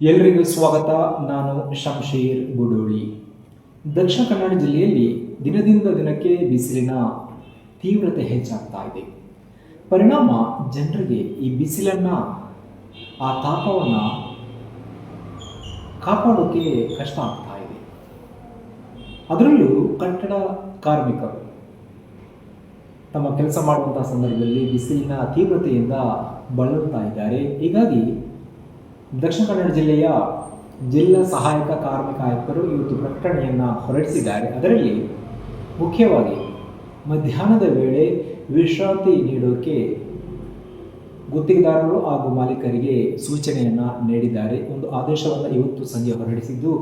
ಎಲ್ರಿಗೂ ಸ್ವಾಗತ. ನಾನು ಶಂಶೀರ್ ಗುಡೋಳಿ. ದಕ್ಷಿಣ ಕನ್ನಡ ಜಿಲ್ಲೆಯಲ್ಲಿ ದಿನದಿಂದ ದಿನಕ್ಕೆ ಬಿಸಿಲಿನ ತೀವ್ರತೆ ಹೆಚ್ಚಾಗ್ತಾ ಇದೆ. ಪರಿಣಾಮ ಜನರಿಗೆ ಈ ಬಿಸಿಲನ್ನು, ಆ ತಾಪವನ್ನು ಕಾಪಾಡೋಕ್ಕೆ ಕಷ್ಟ ಆಗ್ತಾ ಇದೆ. ಅದರಲ್ಲೂ ಕಟ್ಟಡ ಕಾರ್ಮಿಕರು ತಮ್ಮ ಕೆಲಸ ಮಾಡುವಂಥ ಸಂದರ್ಭದಲ್ಲಿ ಬಿಸಿಲಿನ ತೀವ್ರತೆಯಿಂದ ಬಳಲುತ್ತಾ ಇದ್ದಾರೆ. ಹೀಗಾಗಿ ದಕ್ಷಿಣ ಕನ್ನಡ ಜಿಲ್ಲೆಯ ಜಿಲ್ಲಾ ಸಹಾಯಕ ಕಾರ್ಮಿಕ ಆಯುಕ್ತರು ಇವತ್ತು ಪ್ರಕಟಣೆಯನ್ನು ಹೊರಡಿಸಿದ್ದಾರೆ. ಅದರಲ್ಲಿ ಮುಖ್ಯವಾಗಿ ಮಧ್ಯಾಹ್ನದ ವೇಳೆ ವಿಶ್ರಾಂತಿ ನೀಡೋಕ್ಕೆ ಗುತ್ತಿಗೆದಾರರು ಹಾಗೂ ಮಾಲೀಕರಿಗೆ ಸೂಚನೆಯನ್ನು ನೀಡಿದ್ದಾರೆ. ಒಂದು ಆದೇಶವನ್ನು ಇವತ್ತು ಸಂಜೆ ಹೊರಡಿಸಿದ್ದು,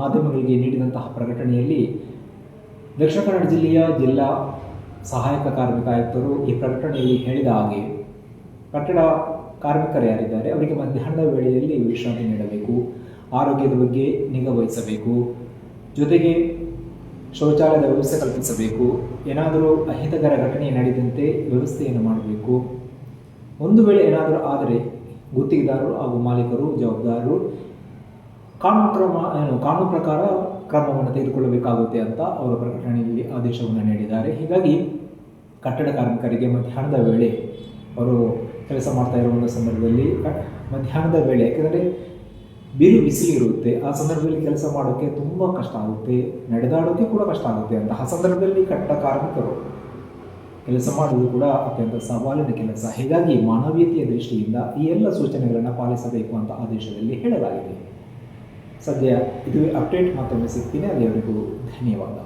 ಮಾಧ್ಯಮಗಳಿಗೆ ನೀಡಿದಂತಹ ಪ್ರಕಟಣೆಯಲ್ಲಿ ದಕ್ಷಿಣ ಕನ್ನಡ ಜಿಲ್ಲೆಯ ಜಿಲ್ಲಾ ಸಹಾಯಕ ಕಾರ್ಮಿಕ ಆಯುಕ್ತರು ಈ ಪ್ರಕಟಣೆಯಲ್ಲಿ ಹೇಳಿದ ಹಾಗೆ ಕಟ್ಟಡ ಕಾರ್ಮಿಕರು ಯಾರಿದ್ದಾರೆ ಅವರಿಗೆ ಮಧ್ಯಾಹ್ನದ ವೇಳೆಯಲ್ಲಿ ವಿಶ್ರಾಂತಿ ನೀಡಬೇಕು, ಆರೋಗ್ಯದ ಬಗ್ಗೆ ನಿಗಾ ವಹಿಸಬೇಕು, ಜೊತೆಗೆ ಶೌಚಾಲಯದ ವ್ಯವಸ್ಥೆ ಕಲ್ಪಿಸಬೇಕು, ಏನಾದರೂ ಅಹಿತಕರ ಘಟನೆ ನಡೆದಂತೆ ವ್ಯವಸ್ಥೆಯನ್ನು ಮಾಡಬೇಕು. ಒಂದು ವೇಳೆ ಏನಾದರೂ ಆದರೆ ಗುತ್ತಿಗೆದಾರರು ಹಾಗೂ ಮಾಲೀಕರು ಜವಾಬ್ದಾರರು ಕಾನೂನು ಪ್ರಕಾರ ಕ್ರಮವನ್ನು ತೆಗೆದುಕೊಳ್ಳಬೇಕಾಗುತ್ತೆ ಅಂತ ಅವರ ಪ್ರಕಟಣೆಯಲ್ಲಿ ಆದೇಶವನ್ನು ನೀಡಿದ್ದಾರೆ. ಹೀಗಾಗಿ ಕಟ್ಟಡ ಕಾರ್ಮಿಕರಿಗೆ ಮಧ್ಯಾಹ್ನದ ವೇಳೆ ಅವರು ಕೆಲಸ ಮಾಡ್ತಾ ಇರುವಂಥ ಸಂದರ್ಭದಲ್ಲಿ ಮಧ್ಯಾಹ್ನದ ವೇಳೆ, ಯಾಕೆಂದರೆ ಬಿಸಿಲಿರುತ್ತೆ, ಆ ಸಂದರ್ಭದಲ್ಲಿ ಕೆಲಸ ಮಾಡೋಕ್ಕೆ ತುಂಬ ಕಷ್ಟ ಆಗುತ್ತೆ, ನಡೆದಾಡೋಕ್ಕೆ ಕೂಡ ಕಷ್ಟ ಆಗುತ್ತೆ. ಅಂತಹ ಸಂದರ್ಭದಲ್ಲಿ ಕಟ್ಟಡ ಕಾರ್ಮಿಕರು ಕೆಲಸ ಮಾಡೋದು ಕೂಡ ಅತ್ಯಂತ ಸವಾಲಿನ ಕೆಲಸ. ಹೀಗಾಗಿ ಮಾನವೀಯತೆಯ ದೃಷ್ಟಿಯಿಂದ ಈ ಎಲ್ಲ ಸೂಚನೆಗಳನ್ನು ಪಾಲಿಸಬೇಕು ಅಂತ ಆದೇಶದಲ್ಲಿ ಹೇಳಲಾಗಿದೆ. ಸದ್ಯ ಇದುವೇ ಅಪ್ಡೇಟ್. ಮತ್ತೊಮ್ಮೆ ಸಿಗ್ತೀನಿ. ಅಲ್ಲಿಯವರೆಗೂ ಧನ್ಯವಾದ.